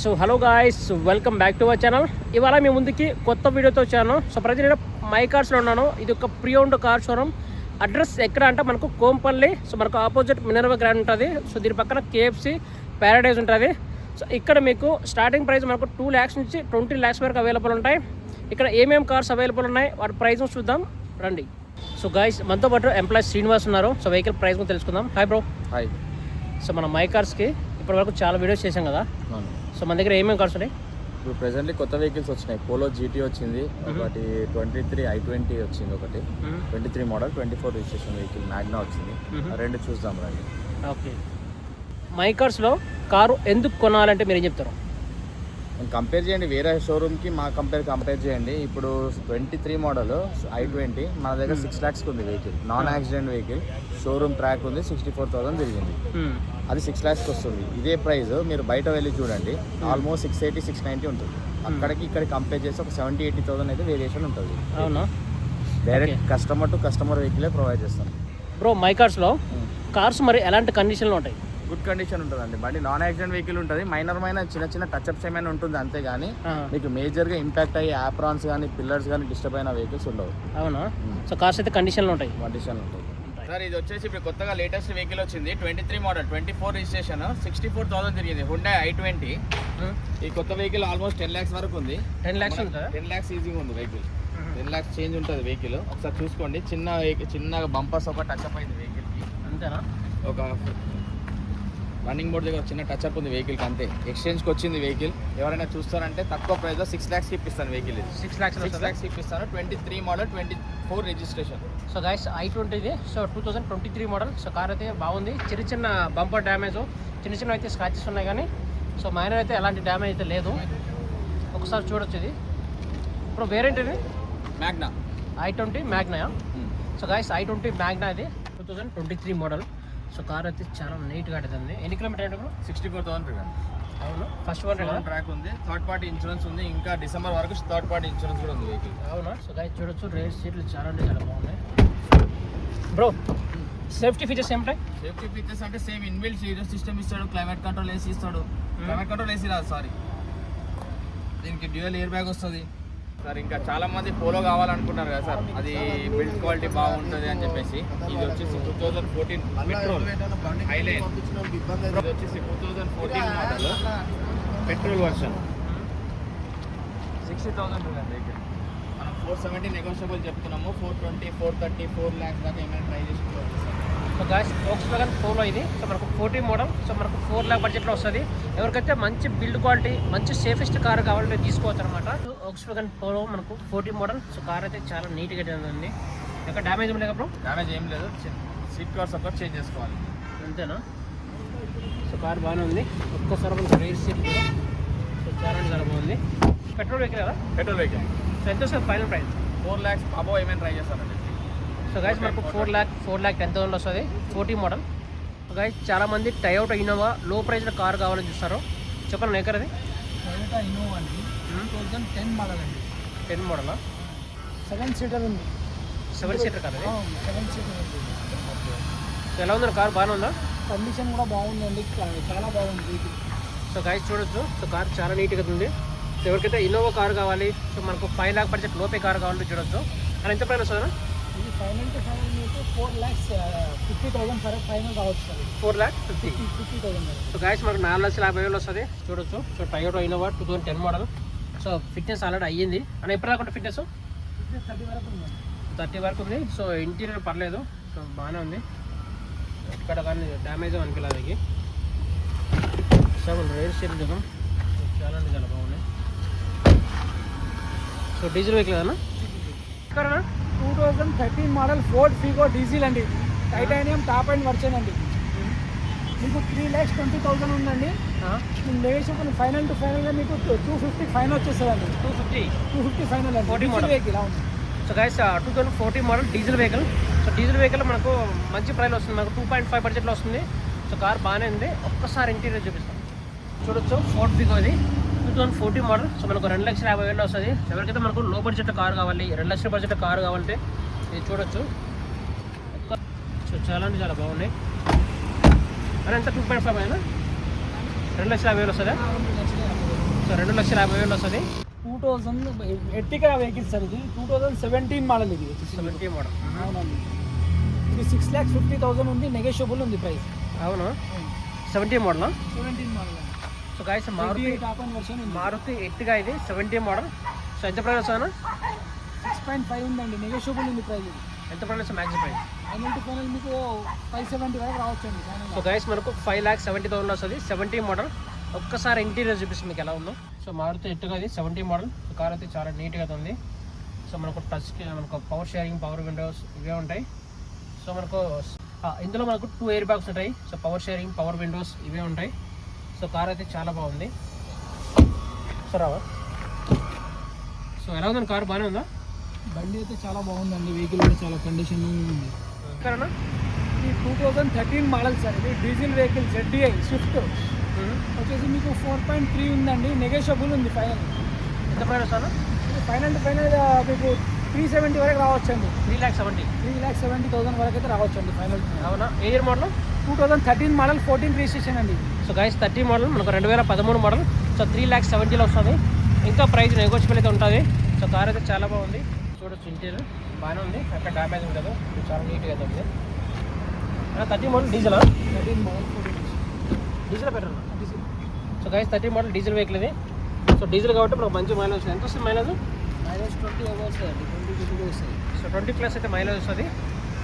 So hello guys, welcome back to our channel. ఇవాళ మీ ముందుకి కొత్త వీడియోతో వచ్చాను. సో ప్రతి నేను మై కార్స్లో ఉన్నాను. ఇది ఒక pre owned car showroom. Address ఎక్కడ అంటే మనకు కోంపల్లి. సో మనకు ఆపోజిట్ మినర్వా గ్రాండ్ ఉంటుంది. సో దీని పక్కన కేఎఫ్సి ప్యారడైజ్ ఉంటుంది. సో ఇక్కడ మీకు స్టార్టింగ్ ప్రైస్ మనకు 2 lakhs నుంచి 20 lakhs వరకు అవైలబుల్ ఉంటాయి. ఇక్కడ ఏమేమి కార్స్ అవైలబుల్ ఉన్నాయి వాటి ప్రైస్ చూద్దాం రండి. సో గాయ్స్, మనతో పాటు ఎంప్లాయీ శ్రీనివాస్ ఉన్నారు. సో వెహికల్ ప్రైస్ కూడా తెలుసుకుందాం. Hi bro. హాయ్. సో మన మై కార్స్కి ఇప్పటి వరకు చాలా వీడియోస్ చేసాం కదా. సో మన దగ్గర ఏమేమి కార్స్ ఉన్నాయి? ఇప్పుడు ప్రెసెంట్లీ కొత్త వెహికల్స్ వచ్చినాయి. పోలో జీటీ వచ్చింది, ఒకటి 23 i20 వచ్చింది, ఒకటి 23 మోడల్ 24 రిజిస్ట్రేషన్ వెహికల్ మ్యాగ్నా వచ్చింది. రెండు చూద్దాం రండి. ఓకే, మై కార్స్లో కారు ఎందుకు కొనాలంటే మీరు ఏం చెప్తారు? కంపేర్ చేయండి వేరే షోరూమ్కి మా కంపేర్ చేయండి. ఇప్పుడు 23 మోడల్ i20 మన దగ్గర 6 lakhs ఉంది vehicle. Non accident vehicle, showroom track ఉంది, 64,000 తిరిగింది. అది 6 lakhs వస్తుంది. ఇదే ప్రైస్ మీరు బయట వెళ్ళి చూడండి, ఆల్మోస్ట్ 680 690 ఉంటుంది. అక్కడికి ఇక్కడ కంపేర్ చేసి ఒక 70-80,000 అయితే వేరియేషన్ ఉంటుంది. అవునా? డైరెక్ట్ కస్టమర్ టు కస్టమర్ వెహికలే ప్రొవైడ్ చేస్తాం. బ్రో, మై కార్స్లో కార్స్ మరి ఎలాంటి కండిషన్లో ఉంటాయి? గుడ్ కండిషన్ ఉంటుందండి. బండి నాన్ యాక్సిడెంట్ వెహికల్ ఉంటుంది. మైనర్ చిన్న టచ్అప్స్ ఏమైనా ఉంటుంది అంతే, కానీ మీకు మేజర్గా ఇంపాక్ట్ అయ్యే యాప్రాన్స్ కానీ పిల్లర్స్ కానీ డిస్టర్బ్ అయిన వెహికల్స్ ఉండవు. అవునా? సో కార్స్ అయితే కండిషన్లో ఉంటాయి. కండిషన్ ఉంటుంది సార్. ఇది వచ్చేసి ఇప్పుడు కొత్తగా లేటెస్ట్ వెహికల్ వచ్చింది, 23 మోడల్ 24 రిజిస్ట్రేషన్, 64,000 తిరిగింది. Honda i20. ఈ కొత్త వెహికల్ ఆల్మోస్ట్ 10 lakhs వరకు ఉంది. 10 lakhs ఉంటుందా? 10 lakhs ఈజీగా ఉంది వెహికల్. 10 lakhs చేంజ్ ఉంటుంది వెహికల్. ఒకసారి చూసుకోండి. చిన్న బంపర్స్ ఒక టచ్అప్ అయింది వెహికల్కి. అంతేనా? ఒక రన్నింగ్ బోర్డ్ దగ్గర చిన్న టచ్అప్ ఉంది వెహికల్కి, అంతే. ఎక్స్చేంజ్కి వచ్చింది వెహికల్. ఎవరైనా చూస్తారంటే తక్కువ ప్రైస్లో 6 lakhs ఇప్పిస్తాను వెహికల్. ఇది 6 lakhs ఇప్పిస్తాను. 23 model 24 registration. So guys, i20 ఇది. So 2023 model. సో కార్ అయితే బాగుంది. చిన్న బంపర్ డ్యామేజ్, చిన్న అయితే స్క్రాచెస్ ఉన్నాయి, కానీ సో మైనర్ అయితే ఎలాంటి డ్యామేజ్ అయితే లేదు. ఒకసారి చూడొచ్చు. ఇది ఇప్పుడు వేరేంటి? ఇది Magna i20 Magna. So guys, i20 Magna ఇది 2023 మోడల్. సో కార్ అయితే చాలా నీట్గా ఉంటుంది. ఎన్ని కిలోమీటర్ అంటే 64,000. అవును, ఫస్ట్ వన్ ట్రాక్ ఉంది, థర్డ్ పార్టీ ఇన్సూరెన్స్ ఉంది, ఇంకా డిసెంబర్ వరకు థర్డ్ పార్టీ ఇన్సూరెన్స్ కూడా ఉంది వెహికల్. అవునా? సో గైస్ చూడొచ్చు, రేస్ సీట్లు చాలా బాగున్నాయి. బ్రో, సేఫ్టీ ఫీచర్స్ ఏమిటాయి? సేఫ్టీ ఫీచర్స్ అంటే సేమ్ ఇన్బిల్ట్ స్టీరియో సిస్టమ్ ఇస్తాడు, క్లైమేట్ కంట్రోల్ ఏసీ ఇస్తాడు. క్లైమేట్ కంట్రోల్ ఏసీ రాదు, సారీ. దీనికి డ్యూయల్ ఎయిర్ బ్యాగ్ వస్తుంది సార్. ఇంకా చాలా మంది పోలో కావాలనుకుంటున్నారు కదా సార్, అది బిల్డ్ క్వాలిటీ బాగుంటుంది అని చెప్పేసి. ఇది వచ్చేసి 2014 పెట్రోల్ హైలైన్. ఇది వచ్చేసి 2014 మోడల్ పెట్రోల్ వర్షన్. 60,000 వెహికల్. మనం 470 నెగోషియబుల్ చెప్తున్నాము. 420, 430, 4 lakhs దాకా ఏమైనా ట్రై చేసుకోవచ్చు sir. So guys, Volkswagen polo ఇది. సో మనకు 14 మోడల్. సో మనకు 4 lakh బడ్జెట్లో వస్తుంది. ఎవరికైతే మంచి బిల్డ్ క్వాలిటీ, మంచి సేఫెస్ట్ కార్ కావాలంటే తీసుకోవచ్చు అనమాట. సో వోక్స్వాగన్ పోలో మనకు 14 మోడల్. సో కార్ అయితే చాలా నీట్గా ఉంది. ఎక్కడ డ్యామేజ్ ఏం లేదు బ్రో? డ్యామేజ్ ఏం లేదు. సీట్ కవర్స్ అప్పుడు చేంజ్ చేసుకోవాలి, అంతేనా? సో కార్ బాగానే ఉంది. ఒక్కసారి మనకు రేస్ సీట్ కూడా సో చాలా బాగుంది. పెట్రోల్ వెహికల్ కదా? Petrol vehicle. సో ఎంత వస్తుంది ఫైనల్ ప్రైస్? 4 lakhs అబోవ్ ఏమైనా ట్రై చేస్తారండి. సో గైస్, మనకు 4,10,000 వస్తుంది, 14 మోడల్. గైస్, చాలామంది టయోటా ఇన్నోవా లో ప్రైస్లో కార్ కావాలని చూస్తారు. చెప్పండి, ఎక్కడ అది? టయోటా ఇన్నోవా అండి, 2010 మోడల్ అండి. 10 మోడలా? 7 సీటర్ ఉంది. 7 సీటర్ కాదు, 7 సీటర్ ఉంది. సో ఎలా ఉంది కార్? బాగానే ఉందా? కండిషన్ కూడా బాగుందండి, చాలా బాగుంది. సో గైస్ చూడొచ్చు, సో కార్ చాలా నీట్గా ఉంది. సో ఎవరికైతే ఇన్నోవా కార్ కావాలి, సో మనకు 5 lakh బడ్జెట్ లోపే కార్ కావాలంటే చూడొచ్చు. అని ఎంత ప్రైస్ వస్తుందా? ఇది ఫైనల్ టు ఫైనల్ మీకు 4,50,000 సరే ఫైనల్ కావచ్చు సార్. 4,50,000. సో గైస్, మనకు 4,50,000 వస్తుంది. చూడొచ్చు. So Toyota Innova 2010 model. So fitness already అయ్యింది. అని ఎప్పుడు రాకుండా ఫిట్నెస్ 30 వరకు ఉంది. 30 వరకు ఉంది. సో ఇంటీరియర్ పర్లేదు, సో బాగానే ఉంది. ఇక్కడ కానీ డ్యామేజ్ అనిపించలేదు అది. సో మనం రేర్ షేర్ చూద్దాం. చాలా బాగున్నాయి. సో డీజిల్ వెహికల్ కదా? 2013 మోడల్ ఫోర్డ్ ఫిగో డీజిల్ అండి, టైటానియం టాప్ అండ్ వర్షన్ అండి. మీకు 3,20,000 ఉందండి. లేచి ఫైనల్ టు ఫైనల్గా మీకు 250 ఫైనల్ వచ్చేస్తుందండి. 250 ఫైనల్ అండి. 40 మోడల్ వెహికల్. అవును. So guys, 2014 model diesel vehicle. So diesel vehicle మనకు మంచి ప్రైస్ వస్తుంది. మనకు 2.5 బడ్జెట్లో వస్తుంది. సో కార్ బాగానే ఉంది. ఒక్కసారి ఇంటీరియర్ చూపిస్తాం. చూడొచ్చు, ఫోర్డ్ ఫిగో ఇది 2014 మోడల్. సో మనకు 2,50,000 వస్తుంది. ఎవరికైతే మనకు లో బడ్జెట్ కార్ కావాలి, 2 లక్షల బడ్జెట్ కార్ కావాలంటే ఇది చూడొచ్చు. సో చాలా బాగున్నాయి. అని ఎంత 2.5 అయినా 2,50,000 వస్తుందా? 2,50,000 వస్తుంది. 2000 ఎర్టిగా వెహికల్ సార్ ఇది. 2017 మోడల్ ఇది. 17 మోడల్. అవునండి. ఇది 6,50,000 ఉంది, నెగోషియబుల్ ఉంది ప్రైస్. అవును, 17 model. 17 model. So guys top end version ఉంది. మారుతి ఎర్టిగా ఇది 17 మోడల్. సో ఎంత ప్రైస్ వస్తుందా? 6.5 ఉందండి, నెగోషియబుల్ ఉంది ప్రైస్ ఇది. ఎంత price maximum price? Final to final మీకు 570 వరకు రావచ్చండి. సో గైస్ మనకు 5,70,000 వస్తుంది 17 మోడల్. ఒక్కసారి ఇంటీరియర్ చూపిస్తుంది మీకు ఎలా ఉందో. సో మారుతి ఎర్టిగా ఇది 17 మోడల్. కార్ అయితే చాలా నీట్గా ఉంది. సో మనకు టచ్, మనకు పవర్ షేరింగ్, పవర్ విండోస్ ఇవే ఉంటాయి. సో మనకు ఇందులో మనకు 2 ఎయిర్ బ్యాగ్స్ ఉంటాయి. So power sharing, power Windows ఇవే ఉంటాయి. సో కార్ అయితే చాలా బాగుంది. సో రావా. సో ఎలా ఉందండి కార్? బాగానే ఉందా? బండి అయితే చాలా బాగుందండి, వెహికల్ కూడా చాలా కండిషన్ ఉంది. కారణా ఇది 2013 మోడల్ సార్. ఇది డీజిల్ వెహికల్ ZDI స్విఫ్ట్ వచ్చేసి మీకు 4.3 ఉందండి, నెగోషియబుల్ ఉంది ఫైనల్. ఎంత ప్రైస్ వస్తుందా? ఇది ఫైనల్ టు ఫైనల్ మీకు 370 వరకు రావచ్చండి. 3,70,000. 3,70,000 వరకు అయితే రావచ్చండి ఫైనల్. అవునా? ఏ ఇయర్ మోడల్? 2013 మోడల్ 14 రిజిస్ట్రేషన్ అండి. సో గైస్ 30 మోడల్ మనకు 2013 మోడల్. సో 3,70,000 వస్తుంది. ఇంకా ప్రైస్ నెగోషియబుల్ అయితే ఉంటుంది. సో కార్ అయితే చాలా బాగుంది. చూడొచ్చు, ఇంటీరియర్ బాగానే ఉంది, అక్కడ డ్యామేజ్ ఉండదు, చాలా నీట్గా అయితే ఉంది. 30 మోడల్ డీజిలా? 13 model 14 diesel better. Diesel. So guys 30 model diesel vehicle ఇది. సో డీజిల్ కాబట్టి మనకు మంచి మైలేజ్ వస్తుంది. ఎంత వస్తుంది మైలేజ్? మైలేజ్ 20 అవర్స్ అండి, 20 వస్తుంది. సో 20+ అయితే మైలేజ్ వస్తుంది.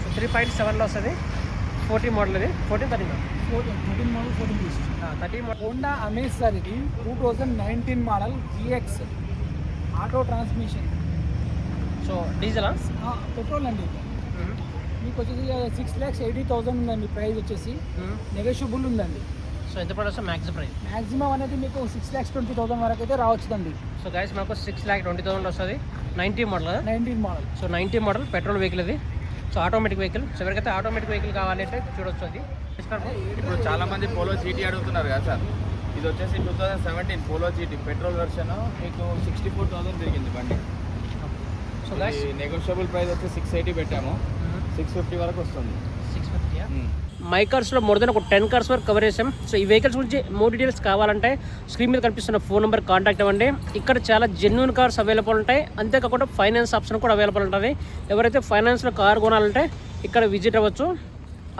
సో 3.7లో వస్తుంది. 14 మోడల్ ఇది. 13 13 model 14 registration. 30 model. Honda Amaze sir ఇది. 2019 model GX auto transmission. So డీజిలా? పెట్రోల్ అండి ఇది. మీకు వచ్చేసి 6,80,000 ఉందండి ప్రైస్ వచ్చేసి. నెగోషియబుల్ ఉందండి. సో ఎంత ప్రైస్ వస్తుంది మ్యాక్సిమం ప్రైస్? మ్యాక్సిమం అనేది మీకు 6,20,000 వరకు అయితే రావచ్చుదండి. సో గైస్ మనకు 6,20,000 వస్తుంది. 19 మోడల్ కదా? 19 model. So 90 model petrol vehicle ఇది. So automatic vehicle. సో ఎవరికైతే ఆటోమేటిక్ వెహికల్ కావాలంటే చూడొచ్చు అది. ఇప్పుడు చాలా మంది పోలో GT అడుగుతున్నారు కదా సార్. ఇది వచ్చేసి 2017 పోలో GT పెట్రోల్ వెర్షన్ మీకు 64,000 తిరిగింది బండి. సో గైస్ నెగోషియబుల్ ప్రైస్ వచ్చి 680 పెట్టాము, 650 వరకు వస్తుంది. 650. మై కార్స్లో మోర్ దెన్ ఒక 10 కార్స్ వరకు కవర్ చేసాం. సో ఈ వెహికల్స్ గురించి మోర్ డీటెయిల్స్ కావాలంటే స్క్రీన్ మీద కనిపిస్తున్న ఫోన్ నెంబర్ కాంటాక్ట్ అవ్వండి. ఇక్కడ చాలా జెన్యూన్ కార్స్ అవైలబుల్ ఉంటాయి. అంతేకాకుండా ఫైనాన్స్ ఆప్షన్ కూడా అవైలబుల్ ఉంటుంది. ఎవరైతే ఫైనాన్స్లో కార్ కొనాలంటే ఇక్కడ విజిట్ అవ్వచ్చు.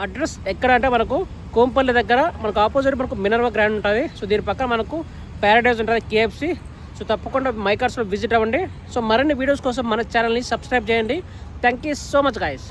అడ్రస్ ఎక్కడ అంటే మనకు కోంపల్లి దగ్గర, మనకు ఆపోజిట్ మనకు మినర్వా గ్రాండ్ ఉంటుంది. సో దీని పక్కన మనకు ప్యారడైజ్ ఉంటుంది, KFC. సో తప్పకుండా మై కార్స్లో విజిట్ అవ్వండి. సో మరిన్ని వీడియోస్ కోసం మన ఛానల్ని సబ్స్క్రైబ్ చేయండి. Thank you so much guys.